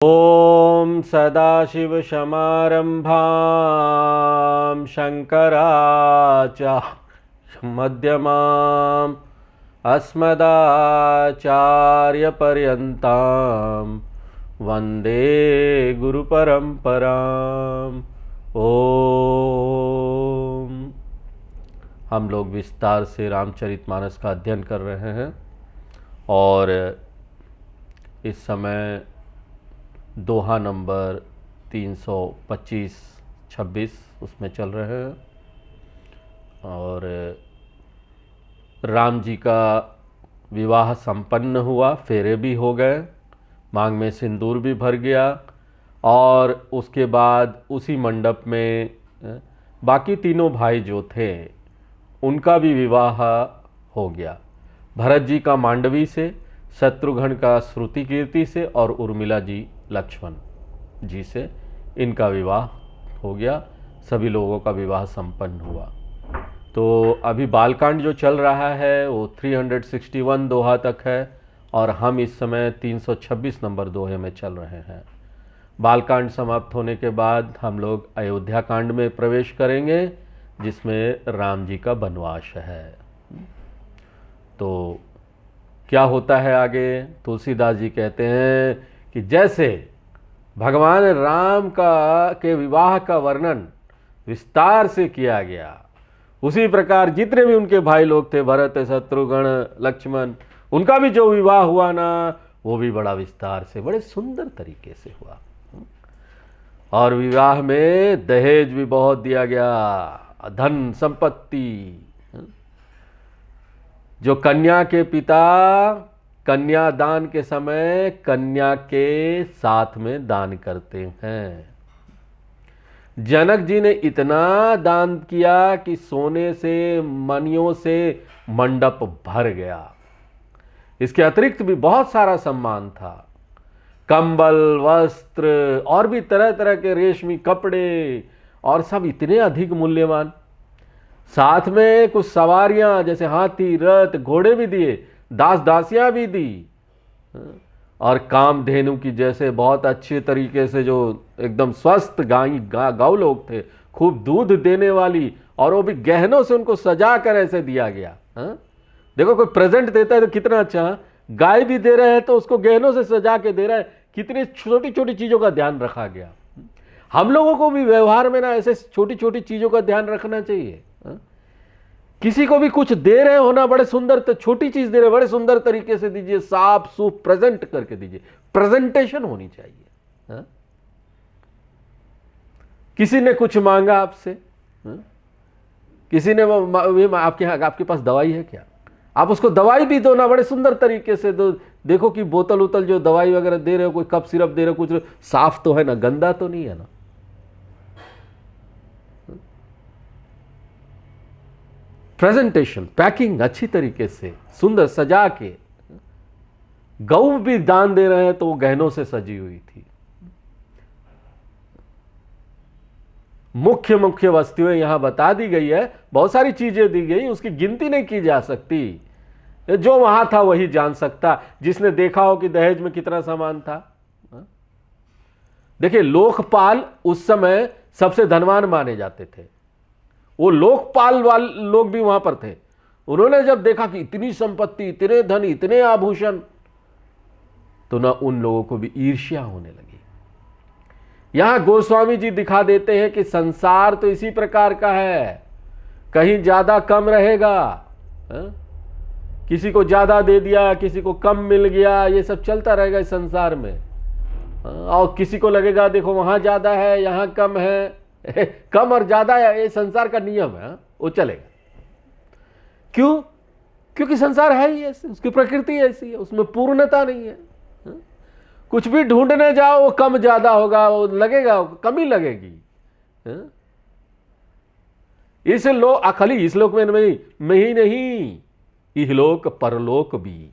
ॐ सदाशिवसमारम्भां शङ्कराचार्यमध्यमाम् अस्मदाचार्यपर्यन्तां वन्दे गुरुपरम्पराम्। ओम। हम लोग विस्तार से रामचरितमानस का अध्ययन कर रहे हैं और इस समय दोहा नंबर 325-26 उसमें चल रहे हैं और राम जी का विवाह संपन्न हुआ, फेरे भी हो गए, मांग में सिंदूर भी भर गया और उसके बाद उसी मंडप में बाकी तीनों भाई जो थे उनका भी विवाह हो गया। भरत जी का मांडवी से, शत्रुघ्न का श्रुति कीर्ति से और उर्मिला जी लक्ष्मण जी से इनका विवाह हो गया। सभी लोगों का विवाह संपन्न हुआ। तो अभी बालकांड जो चल रहा है वो 361 दोहा तक है और हम इस समय 326 नंबर दोहे में चल रहे हैं। बालकांड समाप्त होने के बाद हम लोग अयोध्या कांड में प्रवेश करेंगे जिसमें राम जी का वनवास है। तो क्या होता है आगे? तुलसीदास जी कहते हैं कि जैसे भगवान राम के विवाह का वर्णन विस्तार से किया गया, उसी प्रकार जितने भी उनके भाई लोग थे, भरत, शत्रुघ्न, लक्ष्मण, उनका भी जो विवाह हुआ ना वो भी बड़ा विस्तार से, बड़े सुंदर तरीके से हुआ। और विवाह में दहेज भी बहुत दिया गया, धन संपत्ति। जो कन्या के पिता कन्यादान के समय कन्या के साथ में दान करते हैं। जनक जी ने इतना दान किया कि सोने से, मणियों से मंडप भर गया। इसके अतिरिक्त भी बहुत सारा सम्मान था, कंबल, वस्त्र और भी तरह तरह के रेशमी कपड़े और सब इतने अधिक मूल्यवान। साथ में कुछ सवारियां जैसे हाथी, रथ, घोड़े भी दिए, दास दासियां भी दी और कामधेनु की जैसे बहुत अच्छे तरीके से जो एकदम स्वस्थ गौ लोग थे, खूब दूध देने वाली, और वो भी गहनों से उनको सजा कर ऐसे दिया गया। देखो कोई प्रेजेंट देता है तो कितना अच्छा, गाय भी दे रहे हैं तो उसको गहनों से सजा के दे रहा है। कितनी छोटी छोटी चीजों का ध्यान रखा गया। हम लोगों को भी व्यवहार में ना ऐसे छोटी छोटी चीजों का ध्यान रखना चाहिए। किसी को भी कुछ दे रहे हो ना, बड़े सुंदर, तो छोटी चीज दे रहे, बड़े सुंदर तरीके से दीजिए, साफ सूफ प्रेजेंट करके दीजिए, प्रेजेंटेशन होनी चाहिए। किसी ने कुछ मांगा आपसे, किसी ने आपके पास दवाई है क्या, आप उसको दवाई भी दो ना, बड़े सुंदर तरीके से दो। देखो कि बोतल उतल जो दवाई वगैरह दे रहे हो, कोई कप सिरप दे रहे हो, कुछ साफ तो है ना, गंदा तो नहीं है ना। प्रेजेंटेशन, पैकिंग अच्छी तरीके से सुंदर सजा के। गऊ भी दान दे रहे हैं तो वो गहनों से सजी हुई थी। मुख्य मुख्य वस्तुएं यहां बता दी गई है, बहुत सारी चीजें दी गई, उसकी गिनती नहीं की जा सकती। जो वहां था वही जान सकता, जिसने देखा हो कि दहेज में कितना सामान था। देखिए, लोकपाल उस समय सबसे धनवान माने जाते थे। वो लोकपाल वाले लोग भी वहां पर थे। उन्होंने जब देखा कि इतनी संपत्ति, इतने धन, इतने आभूषण, तो ना उन लोगों को भी ईर्ष्या होने लगी। यहां गोस्वामी जी दिखा देते हैं कि संसार तो इसी प्रकार का है, कहीं ज्यादा कम रहेगा। किसी को ज्यादा दे दिया, किसी को कम मिल गया, ये सब चलता रहेगा इस संसार में। और किसी को लगेगा देखो वहां ज्यादा है, यहां कम है। कम और ज्यादा है, ये संसार का नियम है, वो चलेगा। क्यों? क्योंकि संसार है ही ऐसे, उसकी प्रकृति ऐसी है, उसमें पूर्णता नहीं है। कुछ भी ढूंढने जाओ वो कम ज्यादा होगा, वो लगेगा, कमी लगेगी। इस लोक, खाली इस लोक में ही नहीं, इहलोक परलोक भी,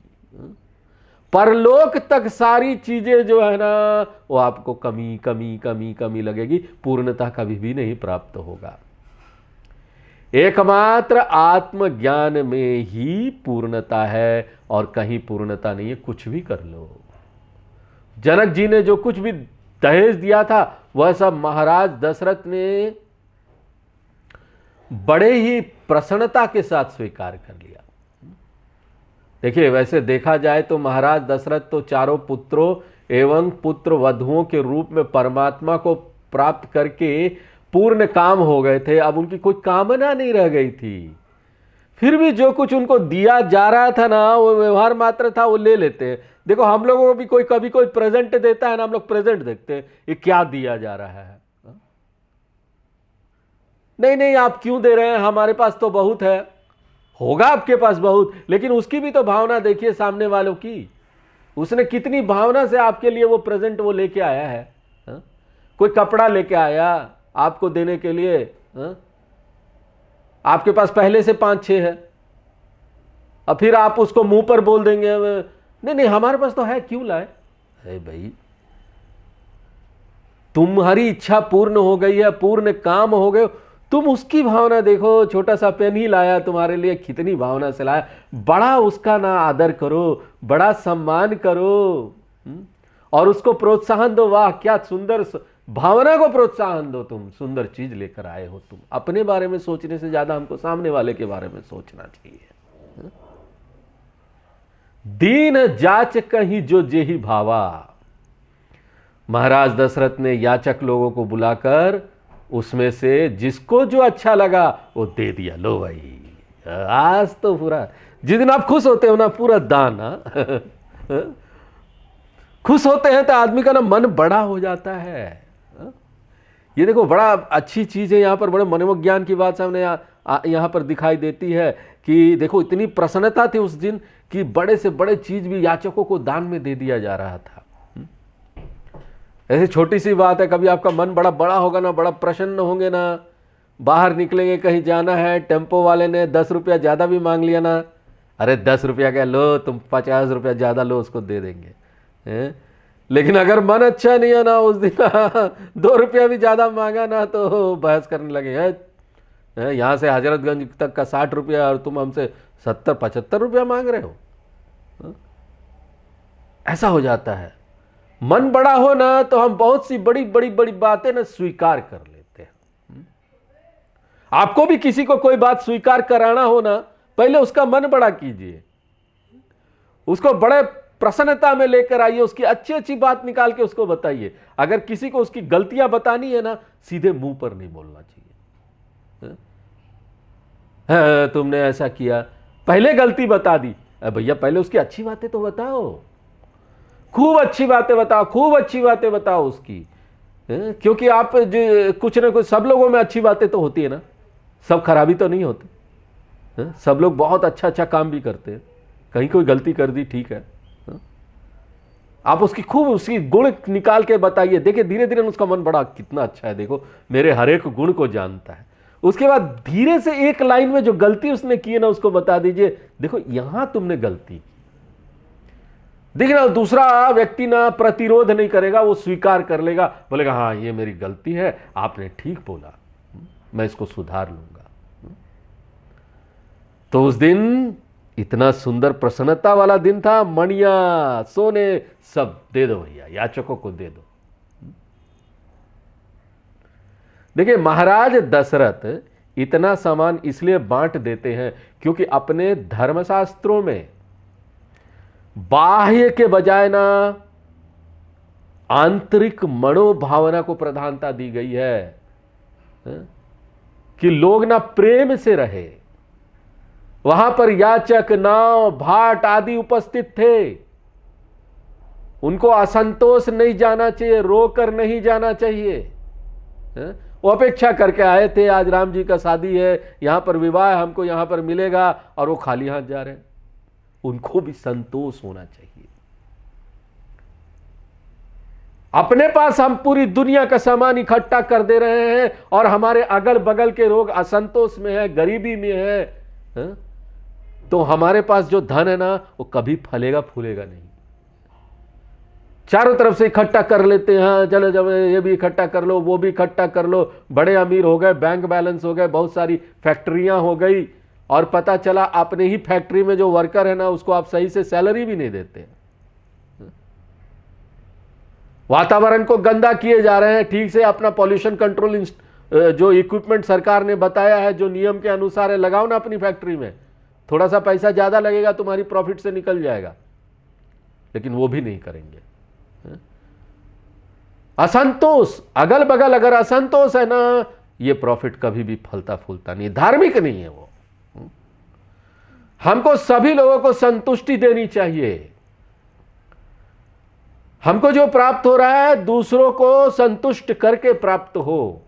परलोक तक सारी चीजें जो है ना वो आपको कमी कमी कमी कमी लगेगी, पूर्णता कभी भी नहीं प्राप्त होगा। एकमात्र आत्मज्ञान में ही पूर्णता है और कहीं पूर्णता नहीं है। कुछ भी कर लो, जनक जी ने जो कुछ भी दहेज दिया था वह सब महाराज दशरथ ने बड़े ही प्रसन्नता के साथ स्वीकार कर लिया। देखिए, वैसे देखा जाए तो महाराज दशरथ तो चारों पुत्रों एवं पुत्र वधुओं के रूप में परमात्मा को प्राप्त करके पूर्ण काम हो गए थे। अब उनकी कोई कामना नहीं रह गई थी। फिर भी जो कुछ उनको दिया जा रहा था ना, वो व्यवहार मात्र था, वो ले लेते हैं। देखो, हम लोगों को भी कभी कोई प्रेजेंट देता है ना, हम लोग प्रेजेंट देखते हैं, ये क्या दिया जा रहा है। नहीं नहीं, आप क्यों दे रहे हैं, हमारे पास तो बहुत है। होगा आपके पास बहुत, लेकिन उसकी भी तो भावना देखिए सामने वालों की। उसने कितनी भावना से आपके लिए वो प्रेजेंट वो लेके आया है। कोई कपड़ा लेके आया आपको देने के लिए, आपके पास पहले से 5-6 है, और फिर आप उसको मुंह पर बोल देंगे नहीं नहीं हमारे पास तो है, क्यों लाए। अरे भाई, तुम्हारी इच्छा पूर्ण हो गई है, पूर्ण काम हो गए, तुम उसकी भावना देखो। छोटा सा पेन ही लाया तुम्हारे लिए, कितनी भावना से लाया। बड़ा उसका ना आदर करो, बड़ा सम्मान करो, और उसको प्रोत्साहन दो। वाह क्या सुंदर भावना को प्रोत्साहन दो, तुम सुंदर चीज लेकर आए हो। तुम अपने बारे में सोचने से ज्यादा हमको सामने वाले के बारे में सोचना चाहिए। दीन जाच कहीं जो जेहि भावा। महाराज दशरथ ने याचक लोगों को बुलाकर उसमें से जिसको जो अच्छा लगा वो दे दिया। लो भाई, आज तो पूरा, जिस दिन आप खुश होते हो ना, पूरा दान। खुश होते हैं तो आदमी का ना मन बड़ा हो जाता है। ये देखो, बड़ा अच्छी चीज है। यहां पर बड़े मनोविज्ञान की बात सामने यहां पर दिखाई देती है कि देखो, इतनी प्रसन्नता थी उस दिन कि बड़े से बड़े चीज भी याचकों को दान में दे दिया जा रहा था। ऐसी छोटी सी बात है, कभी आपका मन बड़ा बड़ा होगा ना, बड़ा प्रसन्न होंगे ना, बाहर निकलेंगे, कहीं जाना है, टेम्पो वाले ने 10 रुपया ज़्यादा भी मांग लिया ना, अरे 10 रुपया क्या, लो तुम 50 रुपया ज़्यादा लो, उसको दे देंगे। लेकिन अगर मन अच्छा नहीं है ना, उस दिन 2 रुपया भी ज़्यादा मांगा ना तो बहस करने लगे हैं। यहाँ से हजरतगंज तक का 60 रुपया और तुम हमसे 70-75 रुपया मांग रहे हो। ऐसा हो जाता है। मन बड़ा हो ना तो हम बहुत सी बड़ी बड़ी बड़ी बातें ना स्वीकार कर लेते हैं। आपको भी किसी को कोई बात स्वीकार कराना हो ना, पहले उसका मन बड़ा कीजिए, उसको बड़े प्रसन्नता में लेकर आइए, उसकी अच्छी अच्छी बात निकाल के उसको बताइए। अगर किसी को उसकी गलतियां बतानी है ना, सीधे मुंह पर नहीं बोलना चाहिए। तुमने ऐसा किया, पहले गलती बता दी। भैया पहले उसकी अच्छी बातें तो बताओ, खूब अच्छी बातें बताओ, खूब अच्छी बातें बताओ उसकी। क्योंकि आप कुछ ना कुछ, सब लोगों में अच्छी बातें तो होती है ना, सब खराबी तो नहीं होती। सब लोग बहुत अच्छा अच्छा काम भी करते हैं, कहीं कोई गलती कर दी, ठीक है, आप उसकी खूब उसकी गुण निकाल के बताइए। देखिए धीरे धीरे उसका मन बड़ा कितना अच्छा है, देखो मेरे हर एक गुण को जानता है। उसके बाद धीरे से एक लाइन में जो गलती उसने की है ना, उसको बता दीजिए, देखो यहां तुमने गलती की। देखिए ना, दूसरा व्यक्ति ना प्रतिरोध नहीं करेगा, वो स्वीकार कर लेगा, बोलेगा हाँ ये मेरी गलती है, आपने ठीक बोला, मैं इसको सुधार लूंगा। तो उस दिन इतना सुंदर प्रसन्नता वाला दिन था। मणिया सोने सब दे दो भैया, याचकों को दे दो। देखिए महाराज दशरथ इतना सामान इसलिए बांट देते हैं क्योंकि अपने धर्मशास्त्रों में बाह्य के बजाय ना आंतरिक मनोभावना को प्रधानता दी गई है, कि लोग ना प्रेम से रहे। वहां पर याचक, नाव, भाट आदि उपस्थित थे, उनको असंतोष नहीं जाना चाहिए, रोकर नहीं जाना चाहिए। वो अपेक्षा करके आए थे, आज राम जी का शादी है, यहां पर विवाह, हमको यहां पर मिलेगा, और वो खाली हाथ जा रहे हैं। उनको भी संतोष होना चाहिए। अपने पास हम पूरी दुनिया का सामान इकट्ठा कर दे रहे हैं और हमारे अगल बगल के लोग असंतोष में है, गरीबी में है, तो हमारे पास जो धन है ना, वो कभी फलेगा फूलेगा नहीं। चारों तरफ से इकट्ठा कर लेते हैं, चलो जब ये भी इकट्ठा कर लो, वो भी इकट्ठा कर लो, बड़े अमीर हो गए, बैंक बैलेंस हो गए, बहुत सारी फैक्ट्रियां हो गई, और पता चला अपने ही फैक्ट्री में जो वर्कर है ना, उसको आप सही से सैलरी भी नहीं देते। वातावरण को गंदा किए जा रहे हैं। ठीक से अपना पॉल्यूशन कंट्रोल जो इक्विपमेंट सरकार ने बताया है, जो नियम के अनुसार है, लगाओ ना अपनी फैक्ट्री में। थोड़ा सा पैसा ज्यादा लगेगा, तुम्हारी प्रॉफिट से निकल जाएगा, लेकिन वो भी नहीं करेंगे। असंतोष, अगल बगल अगर असंतोष है ना, ये प्रॉफिट कभी भी फलता फूलता नहीं, धार्मिक नहीं है वो। हमको सभी लोगों को संतुष्टि देनी चाहिए। हमको जो प्राप्त हो रहा है दूसरों को संतुष्ट करके प्राप्त हो,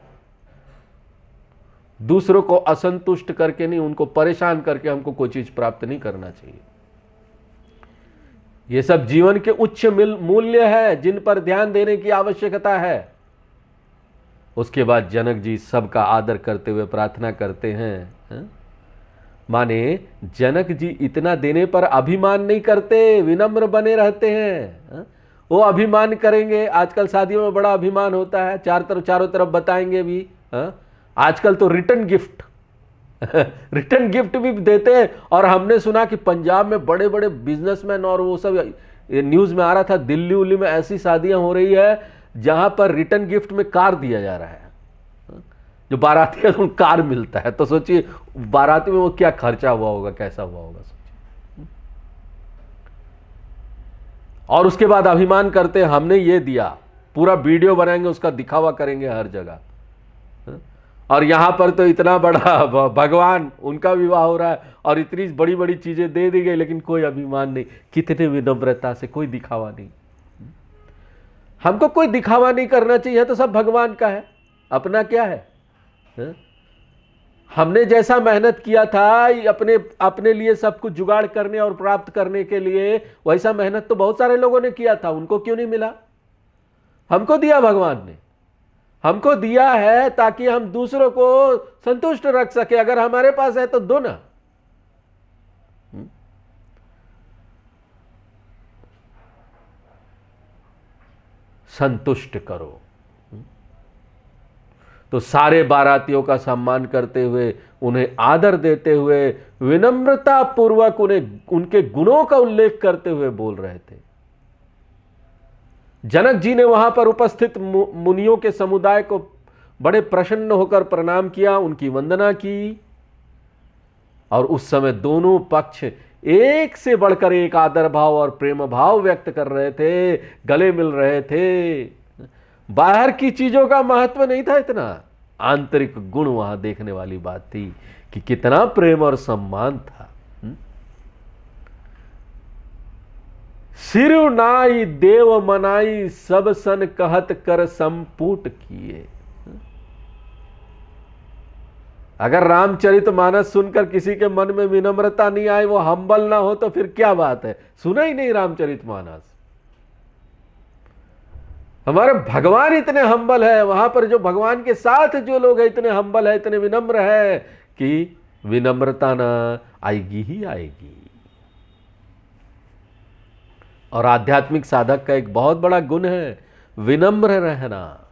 दूसरों को असंतुष्ट करके नहीं, उनको परेशान करके हमको कोई चीज प्राप्त नहीं करना चाहिए। ये सब जीवन के उच्च मूल्य है जिन पर ध्यान देने की आवश्यकता है। उसके बाद जनक जी सबका आदर करते हुए प्रार्थना करते हैं। माने जनक जी इतना देने पर अभिमान नहीं करते, विनम्र बने रहते हैं। वो अभिमान करेंगे, आजकल शादियों में बड़ा अभिमान होता है, चारों तरफ बताएंगे भी। आजकल तो रिटर्न गिफ्ट रिटर्न गिफ्ट भी देते हैं। और हमने सुना कि पंजाब में बड़े बड़े बिजनेसमैन और वो सब, न्यूज में आ रहा था, दिल्ली उल्ली में ऐसी शादियां हो रही है जहां पर रिटर्न गिफ्ट में कार दिया जा रहा है। जो बाराती है तो कार मिलता है, तो सोचिए बाराती में वो क्या खर्चा हुआ होगा, कैसा हुआ होगा सोचिए। और उसके बाद अभिमान करते हैं हमने ये दिया, पूरा वीडियो बनाएंगे, उसका दिखावा करेंगे हर जगह। और यहां पर तो इतना बड़ा भगवान, उनका विवाह हो रहा है और इतनी बड़ी बड़ी चीजें दे दी गई, लेकिन कोई अभिमान नहीं, कितने विनम्रता से, कोई दिखावा नहीं। हमको कोई दिखावा नहीं करना चाहिए, तो सब भगवान का है, अपना क्या है? हमने जैसा मेहनत किया था अपने लिए सब कुछ जुगाड़ करने और प्राप्त करने के लिए, वैसा मेहनत तो बहुत सारे लोगों ने किया था, उनको क्यों नहीं मिला? हमको दिया भगवान ने, हमको दिया है ताकि हम दूसरों को संतुष्ट रख सके। अगर हमारे पास है तो दो ना। संतुष्ट करो। तो सारे बारातियों का सम्मान करते हुए, उन्हें आदर देते हुए, विनम्रता पूर्वक उन्हें उनके गुणों का उल्लेख करते हुए बोल रहे थे। जनक जी ने वहां पर उपस्थित मुनियों के समुदाय को बड़े प्रसन्न होकर प्रणाम किया, उनकी वंदना की। और उस समय दोनों पक्ष एक से बढ़कर एक आदर भाव और प्रेम भाव व्यक्त कर रहे थे, गले मिल रहे थे। बाहर की चीजों का महत्व नहीं था इतना, आंतरिक गुण वहां देखने वाली बात थी कि कितना प्रेम और सम्मान था। सिरु नाई देव मनाई, सब सन कहत कर संपूट किए। अगर रामचरितमानस सुनकर किसी के मन में विनम्रता नहीं आए, वो हम्बल ना हो, तो फिर क्या बात है? सुना ही नहीं रामचरितमानस। हमारे भगवान इतने हम्बल है, वहां पर जो भगवान के साथ जो लोग हैं इतने हम्बल है, इतने विनम्र है कि विनम्रता ना आएगी ही आएगी। और आध्यात्मिक साधक का एक बहुत बड़ा गुण है विनम्र रहना।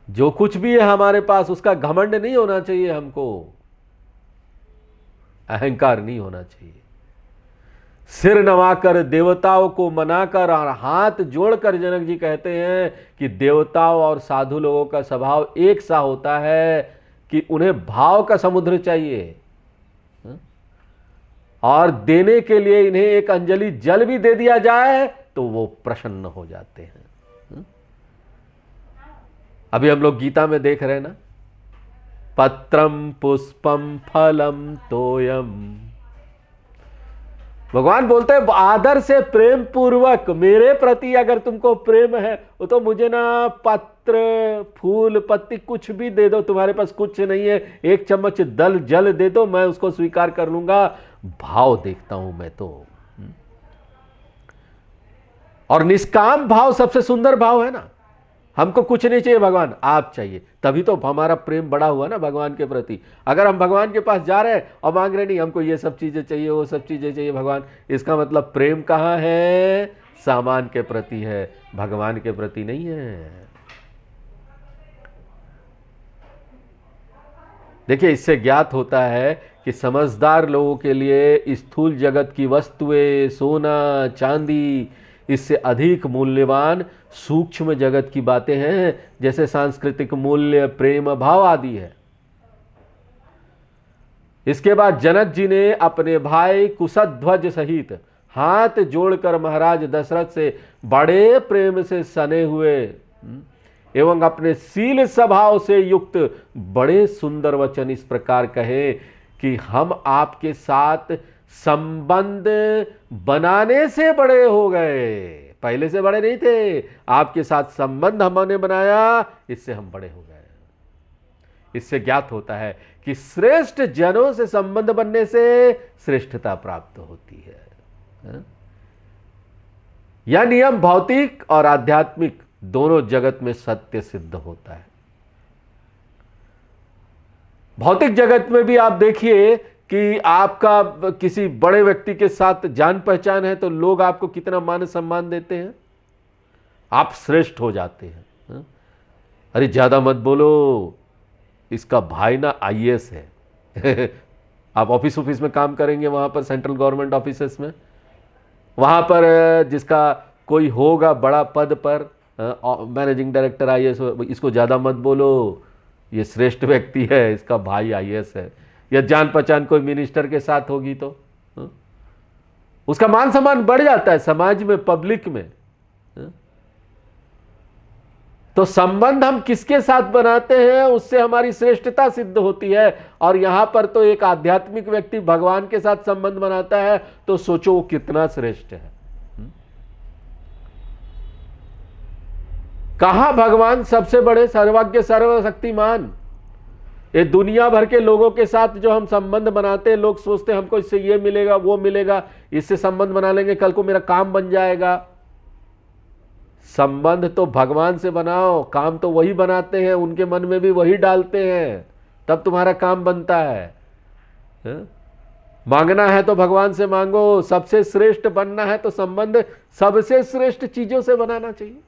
जो कुछ भी है हमारे पास, उसका घमंड नहीं होना चाहिए, हमको अहंकार नहीं होना चाहिए। सिर नवाकर देवताओं को मनाकर और हाथ जोड़कर जनक जी कहते हैं कि देवताओं और साधु लोगों का स्वभाव एक सा होता है कि उन्हें भाव का समुद्र चाहिए, और देने के लिए इन्हें एक अंजलि जल भी दे दिया जाए तो वो प्रसन्न हो जाते हैं। अभी हम लोग गीता में देख रहे हैं ना, पत्रम पुष्पम फलम तोयम। भगवान बोलते हैं आदर से, प्रेम पूर्वक मेरे प्रति अगर तुमको प्रेम है, वो तो मुझे ना पत्र फूल पत्ती कुछ भी दे दो, तुम्हारे पास कुछ नहीं है, एक चम्मच जल दे दो, मैं उसको स्वीकार कर लूंगा। भाव देखता हूं मैं तो। और निष्काम भाव सबसे सुंदर भाव है ना। हमको कुछ नहीं चाहिए भगवान, आप चाहिए, तभी तो हमारा प्रेम बड़ा हुआ ना भगवान के प्रति। अगर हम भगवान के पास जा रहे हैं और मांग रहे नहीं हमको ये सब चीजें चाहिए, वो सब चीजें चाहिए भगवान, इसका मतलब प्रेम कहां है? सामान के प्रति है, भगवान के प्रति नहीं है। देखिए, इससे ज्ञात होता है कि समझदार लोगों के लिए स्थूल जगत की वस्तुएं, सोना चांदी, इससे अधिक मूल्यवान सूक्ष्म जगत की बातें हैं, जैसे सांस्कृतिक मूल्य, प्रेम भाव आदि है। इसके बाद जनक जी ने अपने भाई कुशध्वज सहित हाथ जोड़कर महाराज दशरथ से बड़े प्रेम से सने हुए एवं अपने शील स्वभाव से युक्त बड़े सुंदर वचन इस प्रकार कहे कि हम आपके साथ संबंध बनाने से बड़े हो गए, पहले से बड़े नहीं थे, आपके साथ संबंध हमने बनाया, इससे हम बड़े हो गए। इससे ज्ञात होता है कि श्रेष्ठ जनों से संबंध बनने से श्रेष्ठता प्राप्त होती है। यह नियम भौतिक और आध्यात्मिक दोनों जगत में सत्य सिद्ध होता है। भौतिक जगत में भी आप देखिए कि आपका किसी बड़े व्यक्ति के साथ जान पहचान है तो लोग आपको कितना मान सम्मान देते हैं, आप श्रेष्ठ हो जाते हैं। अरे ज्यादा मत बोलो, इसका भाई ना आईएएस है। आप ऑफिस में काम करेंगे, वहां पर सेंट्रल गवर्नमेंट ऑफिसेस में, वहां पर जिसका कोई होगा बड़ा पद पर, मैनेजिंग डायरेक्टर आईएएस, इसको ज़्यादा मत बोलो, ये श्रेष्ठ व्यक्ति है, इसका भाई आईएएस है। या जान पहचान कोई मिनिस्टर के साथ होगी तो उसका मान सम्मान बढ़ जाता है समाज में, पब्लिक में। तो संबंध हम किसके साथ बनाते हैं उससे हमारी श्रेष्ठता सिद्ध होती है। और यहां पर तो एक आध्यात्मिक व्यक्ति भगवान के साथ संबंध बनाता है तो सोचो वो कितना श्रेष्ठ है। कहां भगवान सबसे बड़े, सर्वज्ञ सर्वशक्तिमान, ये दुनिया भर के लोगों के साथ जो हम संबंध बनाते हैं, लोग सोचते हैं हमको इससे ये मिलेगा वो मिलेगा, इससे संबंध बना लेंगे, कल को मेरा काम बन जाएगा। संबंध तो भगवान से बनाओ, काम तो वही बनाते हैं, उनके मन में भी वही डालते हैं, तब तुम्हारा काम बनता है। मांगना है तो भगवान से मांगो, सबसे श्रेष्ठ बनना है तो संबंध सबसे श्रेष्ठ चीजों से बनाना चाहिए।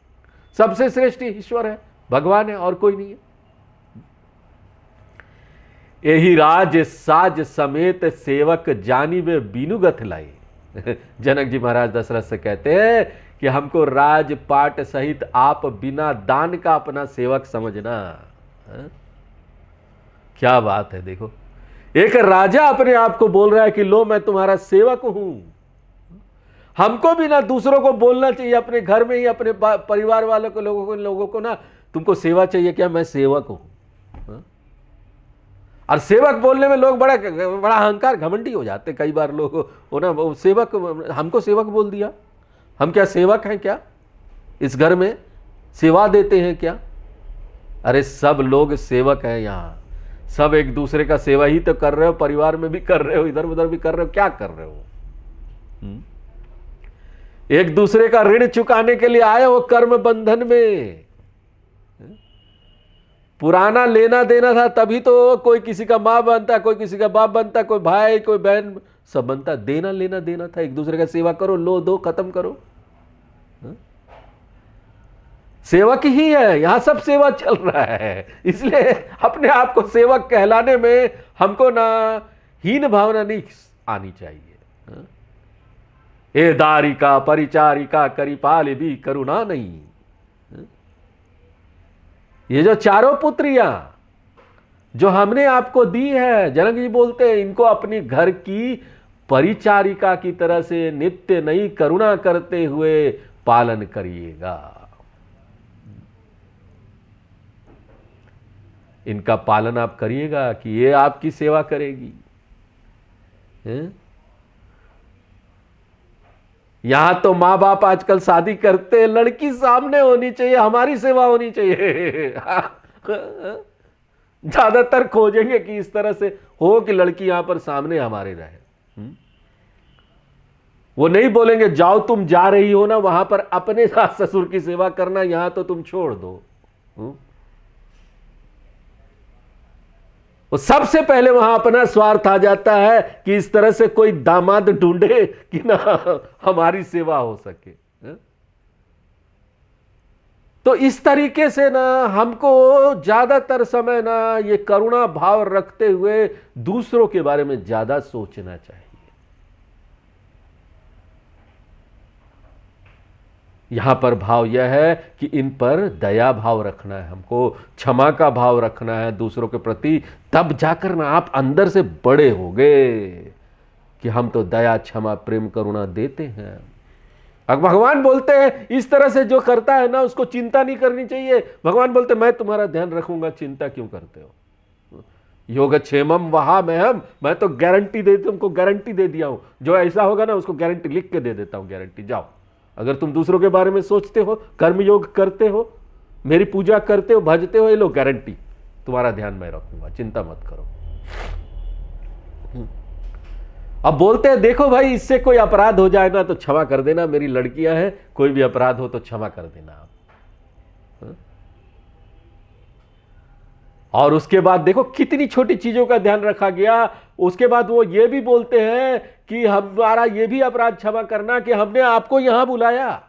सबसे श्रेष्ठ ईश्वर है, भगवान है, और कोई नहीं है। यही राज साज समेत सेवक जानिबे बीनुगत लाई। जनक जी महाराज दशरथ से कहते हैं कि हमको राजपाट सहित आप बिना दान का अपना सेवक समझना। क्या बात है, देखो एक राजा अपने आप को बोल रहा है कि लो मैं तुम्हारा सेवक हूं। हमको भी ना दूसरों को बोलना चाहिए, अपने घर में ही अपने परिवार वालों को, लोगों को ना, तुमको सेवा चाहिए क्या, मैं सेवक हूं। और सेवक बोलने में लोग बड़ा अहंकार घमंडी हो जाते। कई बार लोग वो ना, वो सेवक, हमको सेवक बोल दिया, हम क्या सेवक हैं क्या, इस घर में सेवा देते हैं क्या। अरे सब लोग सेवक हैं, यहां सब एक दूसरे का सेवा ही तो कर रहे हो, परिवार में भी कर रहे हो, इधर उधर भी कर रहे हो, क्या कर रहे हो। एक दूसरे का ऋण चुकाने के लिए आए हो कर्म बंधन में। पुराना लेना देना था, तभी तो कोई किसी का मां बनता, कोई किसी का बाप बनता, कोई भाई कोई बहन, सब बनता। देना लेना देना था, एक दूसरे का सेवा करो, लो दो, खत्म करो। सेवक ही है, यहां सब सेवा चल रहा है। इसलिए अपने आप को सेवक कहलाने में हमको ना हीन भावना नहीं आनी चाहिए। ए दारिका परिचारिका करिपाल भी करुणा नहीं। ये जो चारों पुत्रियां जो हमने आपको दी है, जनक जी बोलते हैं इनको अपनी घर की परिचारिका की तरह से नित्य नई करुणा करते हुए पालन करिएगा। इनका पालन आप करिएगा कि ये आपकी सेवा करेगी। यहां तो मां बाप आजकल शादी करते हैं, लड़की सामने होनी चाहिए, हमारी सेवा होनी चाहिए। ज्यादातर खोजेंगे कि इस तरह से हो कि लड़की यहां पर सामने हमारे रहे। वो नहीं बोलेंगे जाओ तुम जा रही हो ना वहां पर अपने सास ससुर की सेवा करना, यहां तो तुम छोड़ दो। वो सबसे पहले वहां अपना स्वार्थ आ जाता है कि इस तरह से कोई दामाद ढूंढे कि ना हमारी सेवा हो सके। तो इस तरीके से ना हमको ज्यादातर समय ना ये करुणा भाव रखते हुए दूसरों के बारे में ज्यादा सोचना चाहिए। यहां पर भाव यह है कि इन पर दया भाव रखना है, हमको क्षमा का भाव रखना है दूसरों के प्रति, तब जाकर ना आप अंदर से बड़े होगे कि हम तो दया क्षमा प्रेम करुणा देते हैं। अब भगवान बोलते हैं इस तरह से जो करता है ना उसको चिंता नहीं करनी चाहिए। भगवान बोलते मैं तुम्हारा ध्यान रखूंगा, चिंता क्यों करते हो। योगक्षेमम वहाम्यहम्, मैं तो गारंटी दे, तुमको गारंटी दे दिया हूं, जो ऐसा होगा ना उसको गारंटी लिख के दे देता हूं, गारंटी। जाओ, अगर तुम दूसरों के बारे में सोचते हो, कर्म योग करते हो, मेरी पूजा करते हो, भजते हो, ये लो गारंटी, तुम्हारा ध्यान मैं रखूंगा, चिंता मत करो। अब बोलते हैं देखो भाई इससे कोई अपराध हो जाए ना तो क्षमा कर देना, मेरी लड़कियां हैं, कोई भी अपराध हो तो क्षमा कर देना आप। और उसके बाद देखो कितनी छोटी चीजों का ध्यान रखा गया। उसके बाद वो ये भी बोलते हैं कि हमारा ये भी अपराध क्षमा करना कि हमने आपको यहां बुलाया।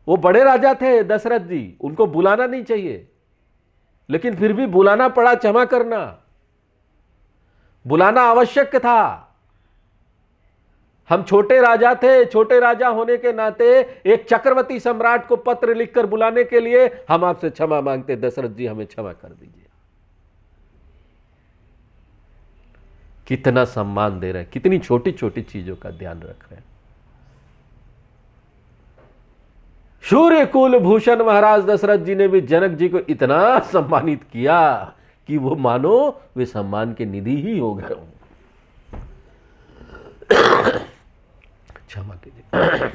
वो बड़े राजा थे दशरथ जी, उनको बुलाना नहीं चाहिए, लेकिन फिर भी बुलाना पड़ा, क्षमा करना, बुलाना आवश्यक था। हम छोटे राजा थे, छोटे राजा होने के नाते एक चक्रवर्ती सम्राट को पत्र लिखकर बुलाने के लिए हम आपसे क्षमा मांगते, दशरथ जी हमें क्षमा कर दीजिए। कितना सम्मान दे रहे हैं, कितनी छोटी छोटी चीजों का ध्यान रख रहे हैं। सूर्य कुल भूषण महाराज दशरथ जी ने भी जनक जी को इतना सम्मानित किया कि वो मानो वे सम्मान के निधि ही हो गए। क्षमा कीजिए।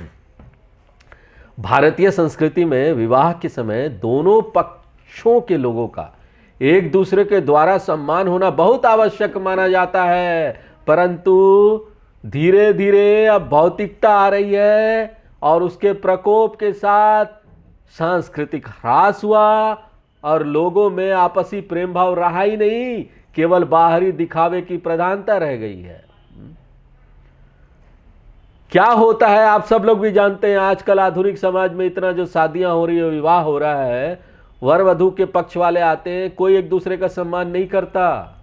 भारतीय संस्कृति में विवाह के समय दोनों पक्षों के लोगों का एक दूसरे के द्वारा सम्मान होना बहुत आवश्यक माना जाता है, परंतु धीरे धीरे अब भौतिकता आ रही है और उसके प्रकोप के साथ सांस्कृतिक ह्रास हुआ और लोगों में आपसी प्रेम भाव रहा ही नहीं, केवल बाहरी दिखावे की प्रधानता रह गई है। क्या होता है आप सब लोग भी जानते हैं, आजकल आधुनिक समाज में इतना जो शादियां हो रही है, विवाह हो रहा है, वर वधू के पक्ष वाले आते हैं, कोई एक दूसरे का सम्मान नहीं करता।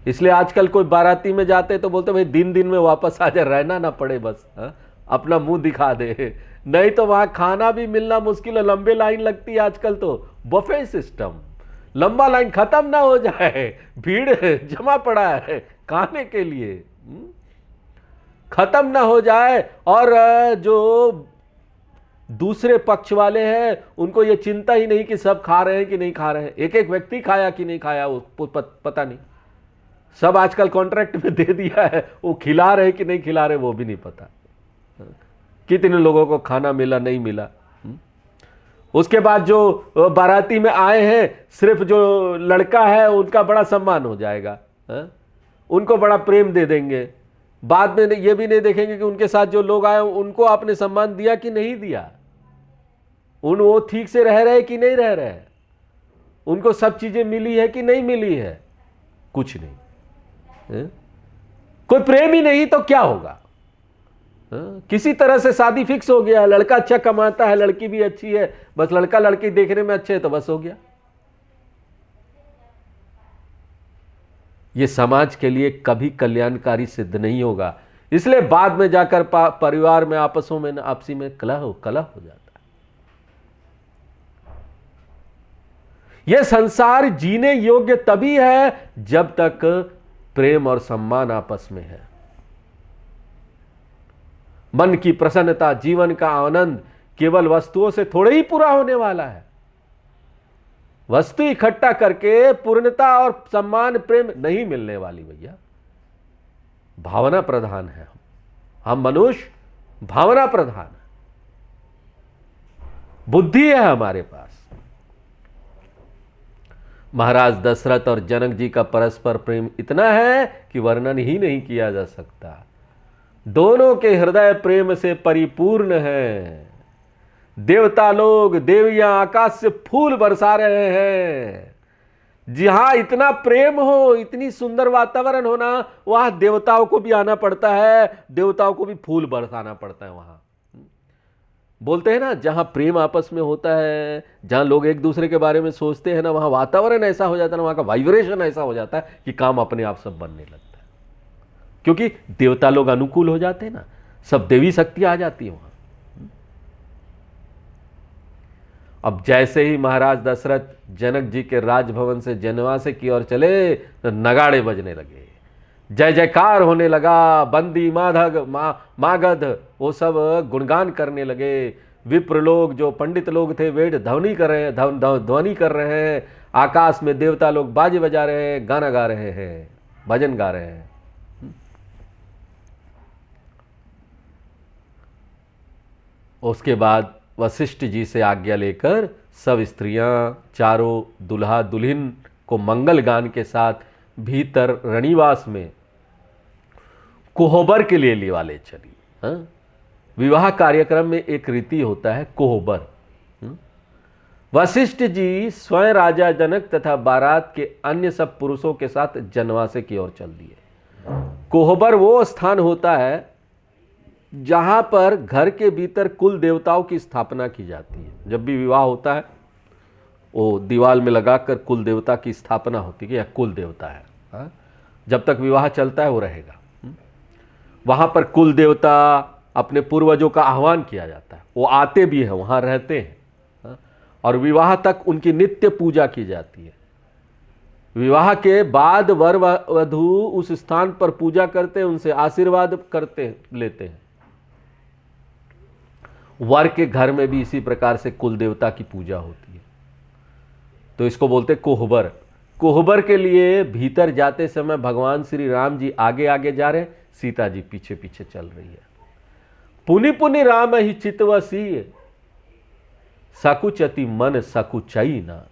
इसलिए आजकल कोई बाराती में जाते तो बोलते भाई दिन दिन में वापस आ जाए, रहना ना पड़े, बस अपना मुंह दिखा दे, नहीं तो वहां खाना भी मिलना मुश्किल है, लंबे लाइन लगती है। आजकल तो बफे सिस्टम, लंबा लाइन, खत्म ना हो जाए, भीड़ जमा पड़ा है खाने के लिए, खत्म ना हो जाए। और जो दूसरे पक्ष वाले हैं उनको ये चिंता ही नहीं कि सब खा रहे हैं कि नहीं खा रहे हैं, एक एक व्यक्ति खाया कि नहीं खाया वो पता नहीं, सब आजकल कॉन्ट्रैक्ट में दे दिया है, वो खिला रहे कि नहीं खिला रहे वो भी नहीं पता, कितने लोगों को खाना मिला नहीं मिला। उसके बाद जो बाराती में आए हैं, सिर्फ जो लड़का है उनका बड़ा सम्मान हो जाएगा, उनको बड़ा प्रेम दे देंगे, बाद में ये भी नहीं देखेंगे कि उनके साथ जो लोग आए उनको आपने सम्मान दिया कि नहीं दिया, वो ठीक से रह रहे कि नहीं रह रहे, उनको सब चीजें मिली है कि नहीं मिली है, कुछ नहीं, कोई प्रेम ही नहीं तो क्या होगा। किसी तरह से शादी फिक्स हो गया, लड़का अच्छा कमाता है, लड़की भी अच्छी है, बस लड़का लड़की देखने में अच्छे है तो बस हो गया। ये समाज के लिए कभी कल्याणकारी सिद्ध नहीं होगा। इसलिए बाद में जाकर परिवार में आपसों में आपसी में कलह हो जाता है। यह संसार जीने योग्य तभी है जब तक प्रेम और सम्मान आपस में है। मन की प्रसन्नता, जीवन का आनंद केवल वस्तुओं से थोड़े ही पूरा होने वाला है। वस्तु इकट्ठा करके पूर्णता और सम्मान प्रेम नहीं मिलने वाली भैया। भावना प्रधान है, हम मनुष्य भावना प्रधान है, बुद्धि है हमारे पास। महाराज दशरथ और जनक जी का परस्पर प्रेम इतना है कि वर्णन ही नहीं किया जा सकता। दोनों के हृदय प्रेम से परिपूर्ण है। देवता लोग, देवियां आकाश से फूल बरसा रहे हैं। जहां इतना प्रेम हो, इतनी सुंदर वातावरण होना, वहां देवताओं को भी आना पड़ता है, देवताओं को भी फूल बरसाना पड़ता है वहां। बोलते हैं ना, जहाँ प्रेम आपस में होता है, जहाँ लोग एक दूसरे के बारे में सोचते हैं ना, वहाँ वातावरण ऐसा हो जाता है ना, वहाँ का वाइब्रेशन ऐसा हो जाता है कि काम अपने आप सब बनने लगता है, क्योंकि देवता लोग अनुकूल हो जाते हैं ना, सब देवी शक्ति आ जाती है वहाँ। अब जैसे ही महाराज दशरथ जनक जी के राजभवन से जनवासे की ओर चले तो नगाड़े बजने लगे, जय जयकार होने लगा, बंदी माधग मागध वो सब गुणगान करने लगे। विप्र लोग, जो पंडित लोग थे, वेद ध्वनि कर रहे हैं, ध्वनि कर रहे हैं। आकाश में देवता लोग बाजे बजा रहे हैं, गाना गा रहे हैं, भजन गा रहे हैं। उसके बाद वशिष्ठ जी से आज्ञा लेकर सब स्त्रियां, चारों दुल्हा दुल्हन को मंगल गान के साथ भीतर रणिवास में कोहबर के लिए लिवा ले चली। विवाह कार्यक्रम में एक रीति होता है कोहबर। वशिष्ठ जी स्वयं राजा जनक तथा बारात के अन्य सब पुरुषों के साथ जनवासे की ओर चल दिए। कोहबर वो स्थान होता है जहां पर घर के भीतर कुल देवताओं की स्थापना की जाती है। जब भी विवाह होता है वो दीवार में लगाकर कुल देवता की स्थापना होती है कि यह कुल देवता है। जब तक विवाह चलता है वो रहेगा। वहां पर कुल देवता, अपने पूर्वजों का आह्वान किया जाता है, वो आते भी हैं, वहां रहते हैं, और विवाह तक उनकी नित्य पूजा की जाती है। विवाह के बाद वर वधू उस स्थान पर पूजा करते हैं, उनसे आशीर्वाद लेते हैं। वर के घर में भी इसी प्रकार से कुल देवता की पूजा होती है, तो इसको बोलते कोहबर। कोहबर के लिए भीतर जाते समय भगवान श्री राम जी आगे आगे जा रहे हैं, सीता जी पीछे पीछे चल रही है। पुनि पुनि राम ही चितवसी, सकुचति मन सकुचई ना।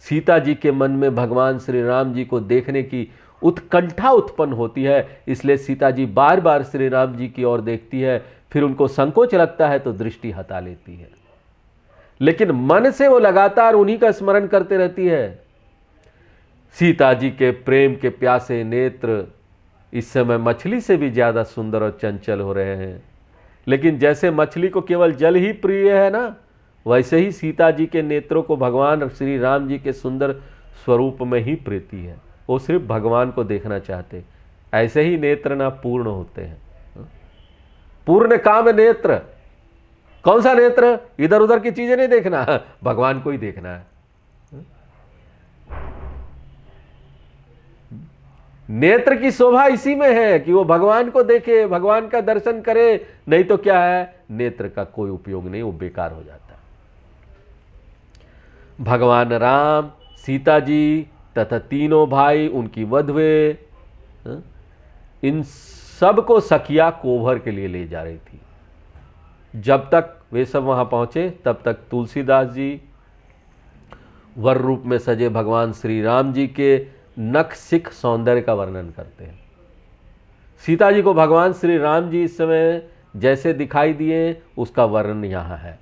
सीता जी के मन में भगवान श्री राम जी को देखने की उत्कंठा उत्पन्न होती है, इसलिए सीता जी बार बार श्री राम जी की ओर देखती है। फिर उनको संकोच लगता है तो दृष्टि हटा लेती है, लेकिन मन से वो लगातार उन्हीं का स्मरण करते रहती है। सीता जी के प्रेम के प्यासे नेत्र इस समय मछली से भी ज्यादा सुंदर और चंचल हो रहे हैं। लेकिन जैसे मछली को केवल जल ही प्रिय है ना, वैसे ही सीता जी के नेत्रों को भगवान श्री राम जी के सुंदर स्वरूप में ही प्रीति है। वो सिर्फ भगवान को देखना चाहते। ऐसे ही नेत्र ना पूर्ण होते हैं। पूर्ण काम नेत्र। कौन सा नेत्र? इधर उधर की चीजें नहीं देखना, भगवान को ही देखना है। नेत्र की शोभा इसी में है कि वो भगवान को देखे, भगवान का दर्शन करे, नहीं तो क्या है, नेत्र का कोई उपयोग नहीं, वो बेकार हो जाता है। भगवान राम, सीता जी तथा तीनों भाई, उनकी वधुएं, इन सबको सखिया कोहबर के लिए ले जा रही थी। जब तक वे सब वहां पहुंचे तब तक तुलसीदास जी वर रूप में सजे भगवान श्री राम जी के नख सिख सौंदर्य का वर्णन करते हैं। सीता जी को भगवान श्री राम जी इस समय जैसे दिखाई दिए उसका वर्णन यहाँ है।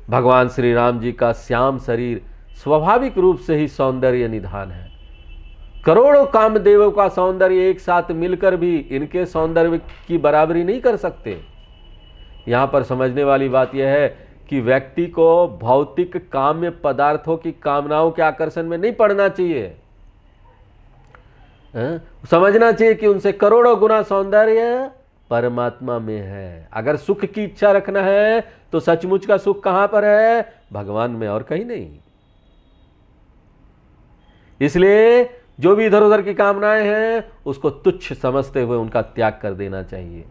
भगवान श्री राम जी का श्याम शरीर स्वाभाविक रूप से ही सौंदर्य निधान है। करोड़ों कामदेवों का सौंदर्य एक साथ मिलकर भी इनके सौंदर्य की बराबरी नहीं कर सकते। यहाँ पर समझने वाली बात यह है कि व्यक्ति को भौतिक काम्य पदार्थों की कामनाओं के आकर्षण में नहीं पड़ना चाहिए। समझना चाहिए कि उनसे करोड़ों गुना सौंदर्य परमात्मा में है। अगर सुख की इच्छा रखना है तो सचमुच का सुख कहां पर है? भगवान में, और कहीं नहीं। इसलिए जो भी इधर उधर की कामनाएं हैं उसको तुच्छ समझते हुए उनका त्याग कर देना चाहिए,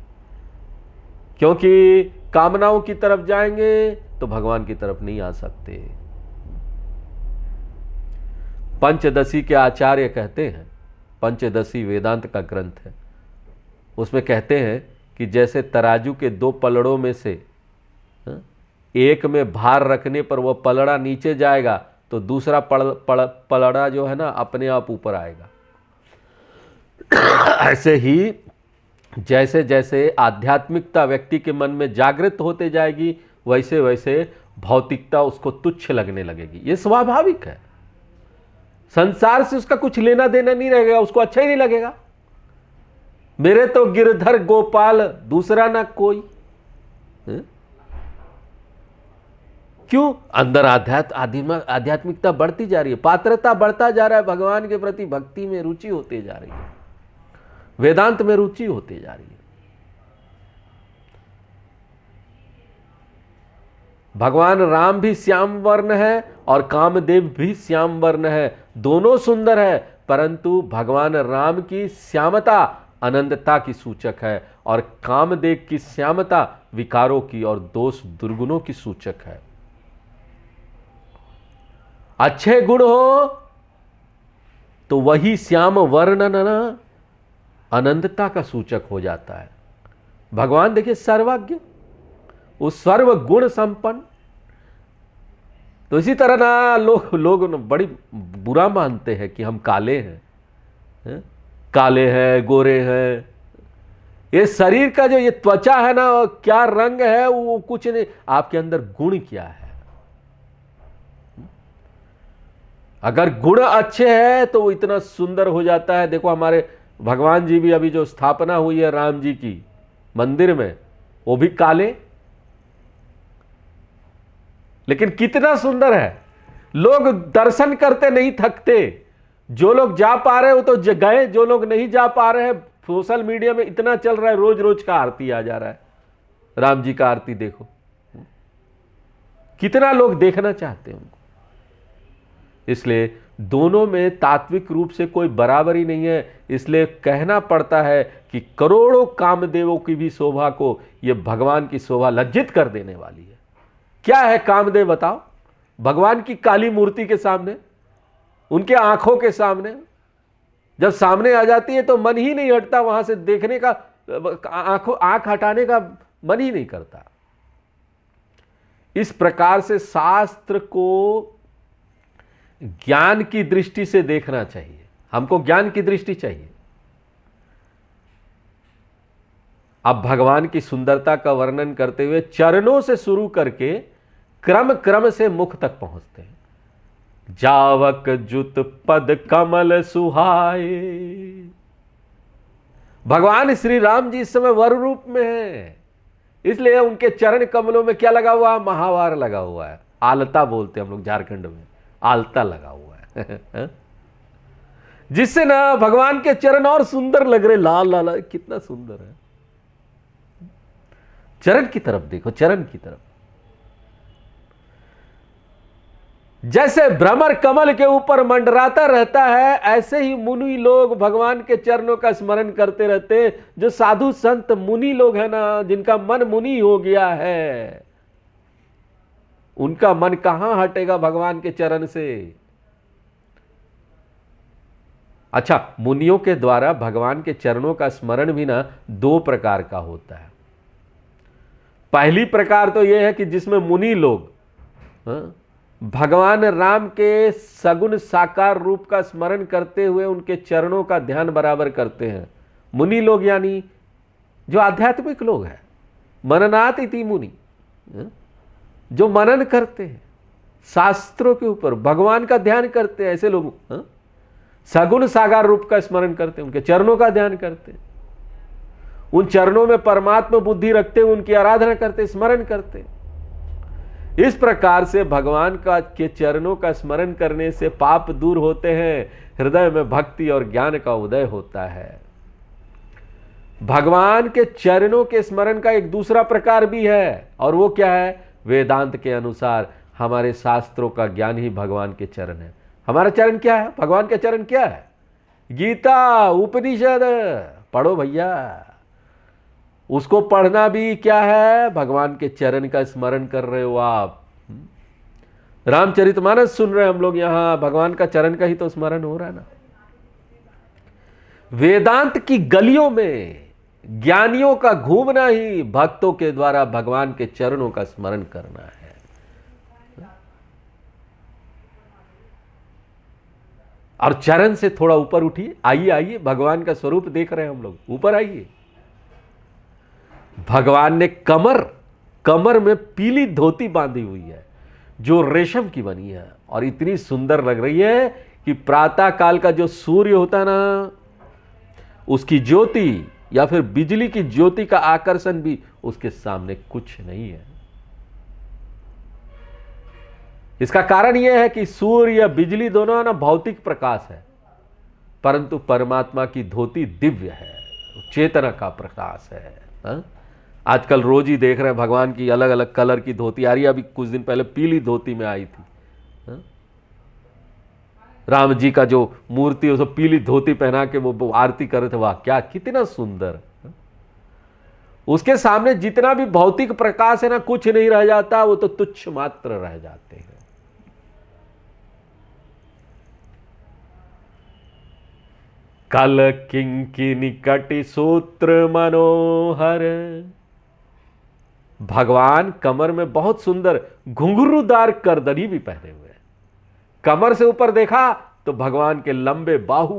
क्योंकि कामनाओं की तरफ जाएंगे तो भगवान की तरफ नहीं आ सकते। पंचदशी के आचार्य कहते हैं, पंचदशी वेदांत का ग्रंथ है, उसमें कहते हैं कि जैसे तराजू के दो पलड़ों में से एक में भार रखने पर वह पलड़ा नीचे जाएगा तो दूसरा पलड़ा जो है ना अपने आप ऊपर आएगा। ऐसे ही जैसे जैसे आध्यात्मिकता व्यक्ति के मन में जागृत होते जाएगी वैसे वैसे भौतिकता उसको तुच्छ लगने लगेगी। ये स्वाभाविक है। संसार से उसका कुछ लेना देना नहीं रहेगा, उसको अच्छा ही नहीं लगेगा। मेरे तो गिरधर गोपाल दूसरा ना कोई, हैं? क्यों? अंदर आध्यात्मिकता बढ़ती जा रही है, पात्रता बढ़ता जा रहा है, भगवान के प्रति भक्ति में रुचि होती जा रही है, वेदांत में रुचि होती जा रही है। भगवान राम भी श्याम वर्ण है और कामदेव भी श्याम वर्ण है, दोनों सुंदर है, परंतु भगवान राम की श्यामता अनंतता की सूचक है और कामदेव की श्यामता विकारों की और दोष दुर्गुणों की सूचक है। अच्छे गुण हो तो वही श्याम वर्णन अनंतता का सूचक हो जाता है। भगवान देखिए सर्वज्ञ, उस सर्व गुण संपन्न। तो इसी तरह ना लोग बड़ी बुरा मानते हैं कि हम काले हैं, काले हैं, गोरे हैं। ये शरीर का जो ये त्वचा है ना, क्या रंग है वो कुछ नहीं, आपके अंदर गुण क्या है। अगर गुण अच्छे हैं तो वो इतना सुंदर हो जाता है। देखो हमारे भगवान जी भी अभी जो स्थापना हुई है राम जी की मंदिर में, वो भी काले, लेकिन कितना सुंदर है। लोग दर्शन करते नहीं थकते। जो लोग जा पा रहे हो तो गए, जो लोग नहीं जा पा रहे हैं, सोशल मीडिया में इतना चल रहा है, रोज रोज का आरती आ जा रहा है। राम जी का आरती देखो, कितना लोग देखना चाहते हैं उनको। इसलिए दोनों में तात्विक रूप से कोई बराबरी नहीं है। इसलिए कहना पड़ता है कि करोड़ों कामदेवों की भी शोभा को यह भगवान की शोभा लज्जित कर देने वाली है। क्या है कामदेव बताओ? भगवान की काली मूर्ति के सामने, उनके आंखों के सामने जब सामने आ जाती है तो मन ही नहीं हटता वहां से देखने का, आंख हटाने का मन ही नहीं करता। इस प्रकार से शास्त्र को ज्ञान की दृष्टि से देखना चाहिए। हमको ज्ञान की दृष्टि चाहिए। अब भगवान की सुंदरता का वर्णन करते हुए चरणों से शुरू करके क्रम क्रम से मुख तक पहुंचते हैं। जावक जुत पद कमल सुहाए। भगवान श्री राम जी इस समय वर रूप में हैं, इसलिए उनके चरण कमलों में क्या लगा हुआ है? महावार लगा हुआ है। आलता बोलते हैं हम लोग झारखंड में, आलता लगा हुआ है जिससे ना भगवान के चरण और सुंदर लग रहे, लाल लाल, कितना सुंदर है। चरण की तरफ देखो, चरण की तरफ। जैसे भ्रमर कमल के ऊपर मंडराता रहता है, ऐसे ही मुनि लोग भगवान के चरणों का स्मरण करते रहते हैं। जो साधु संत मुनि लोग हैं ना, जिनका मन मुनि हो गया है, उनका मन कहां हटेगा भगवान के चरण से। अच्छा, मुनियों के द्वारा भगवान के चरणों का स्मरण भी ना दो प्रकार का होता है। पहली प्रकार तो यह है कि जिसमें मुनि लोग भगवान राम के सगुण साकार रूप का स्मरण करते हुए उनके चरणों का ध्यान बराबर करते हैं। मुनि लोग यानी जो आध्यात्मिक लोग हैं, मननात इति मुनि, जो मनन करते हैं शास्त्रों के ऊपर, भगवान का ध्यान करते हैं, ऐसे लोग सगुण साकार रूप का स्मरण करते हैं, उनके चरणों का ध्यान करते हैं, उन चरणों में परमात्मा बुद्धि रखते हुए उनकी आराधना करते, स्मरण करते। इस प्रकार से भगवान का के चरणों का स्मरण करने से पाप दूर होते हैं, हृदय में भक्ति और ज्ञान का उदय होता है। भगवान के चरणों के स्मरण का एक दूसरा प्रकार भी है, और वो क्या है? वेदांत के अनुसार हमारे शास्त्रों का ज्ञान ही भगवान के चरण है। हमारा चरण क्या है? भगवान के चरण क्या है? गीता, उपनिषद पढ़ो भैया। उसको पढ़ना भी क्या है? भगवान के चरण का स्मरण कर रहे हो आप। रामचरितमानस सुन रहे हैं हम लोग, यहां भगवान का चरण का ही तो स्मरण हो रहा है ना। वेदांत की गलियों में ज्ञानियों का घूमना ही भक्तों के द्वारा भगवान के चरणों का स्मरण करना है। और चरण से थोड़ा ऊपर उठिए, आइए आइए, भगवान का स्वरूप देख रहे हैं हम लोग, ऊपर आइए। भगवान ने कमर में पीली धोती बांधी हुई है जो रेशम की बनी है और इतनी सुंदर लग रही है कि प्रातः काल का जो सूर्य होता है ना, उसकी ज्योति या फिर बिजली की ज्योति का आकर्षण भी उसके सामने कुछ नहीं है। इसका कारण यह है कि सूर्य या बिजली दोनों ना भौतिक प्रकाश है, परंतु परमात्मा की धोती दिव्य है, चेतना का प्रकाश है। हा? आजकल रोज ही देख रहे हैं भगवान की अलग अलग कलर की धोती आ रही है। अभी कुछ दिन पहले पीली धोती में आई थी। हा? राम जी का जो मूर्ति उसको पीली धोती पहना के वो आरती कर रहे थे। वाह, क्या कितना सुंदर। उसके सामने जितना भी भौतिक प्रकाश है ना, कुछ नहीं रह जाता, वो तो तुच्छ मात्र रह जाते हैं। कल किंकिनी कटि सूत्र मनोहर। भगवान कमर में बहुत सुंदर घुंघरूदार करदनी भी पहने हुए हैं। कमर से ऊपर देखा तो भगवान के लंबे बाहु,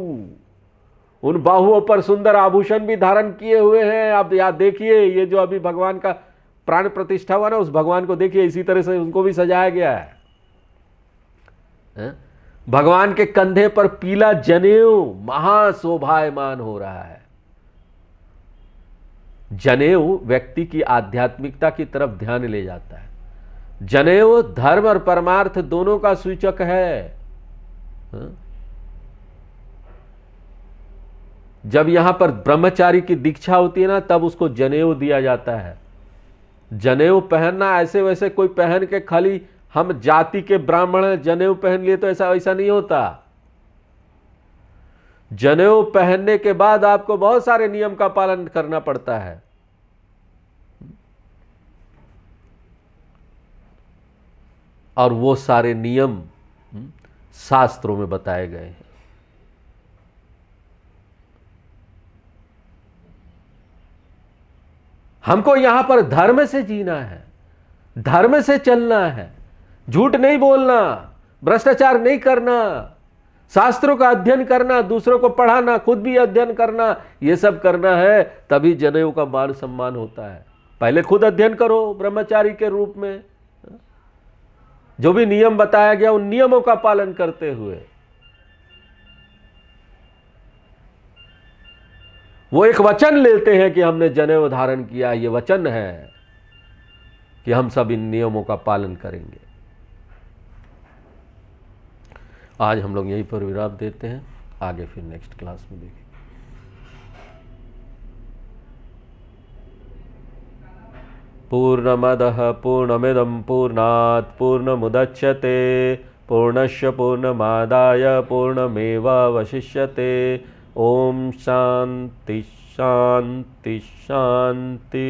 उन बाहुओं पर सुंदर आभूषण भी धारण किए हुए हैं। आप याद देखिए, ये जो अभी भगवान का प्राण प्रतिष्ठा हुआ ना, उस भगवान को देखिए, इसी तरह से उनको भी सजाया गया है। भगवान के कंधे पर पीला जनेऊ महाशोभायमान हो रहा है। जनेऊ व्यक्ति की आध्यात्मिकता की तरफ ध्यान ले जाता है। जनेऊ धर्म और परमार्थ दोनों का सूचक है। जब यहां पर ब्रह्मचारी की दीक्षा होती है ना, तब उसको जनेऊ दिया जाता है। जनेऊ पहनना ऐसे वैसे कोई पहन के खाली हम जाति के ब्राह्मण जनेऊ पहन लिए तो ऐसा नहीं होता। जनेऊ पहनने के बाद आपको बहुत सारे नियम का पालन करना पड़ता है। और वो सारे नियम शास्त्रों में बताए गए हैं। हमको यहां पर धर्म से जीना है, धर्म से चलना है, झूठ नहीं बोलना, भ्रष्टाचार नहीं करना, शास्त्रों का अध्ययन करना, दूसरों को पढ़ाना, खुद भी अध्ययन करना, यह सब करना है, तभी जनेऊ का मान सम्मान होता है। पहले खुद अध्ययन करो ब्रह्मचारी के रूप में, जो भी नियम बताया गया उन नियमों का पालन करते हुए। वो एक वचन लेते हैं कि हमने जनेऊ धारण किया, ये वचन है कि हम सब इन नियमों का पालन करेंगे। आज हम लोग यहीं पर विराम देते हैं, आगे फिर नेक्स्ट क्लास में देखेंगे। पूर्णमदः पूर्णमिदं पूर्णात् पूर्णमुदच्यते पूर्णस्य पूर्णमादाय पूर्णमेवावशिष्यते। ओम शांति शांति शांति।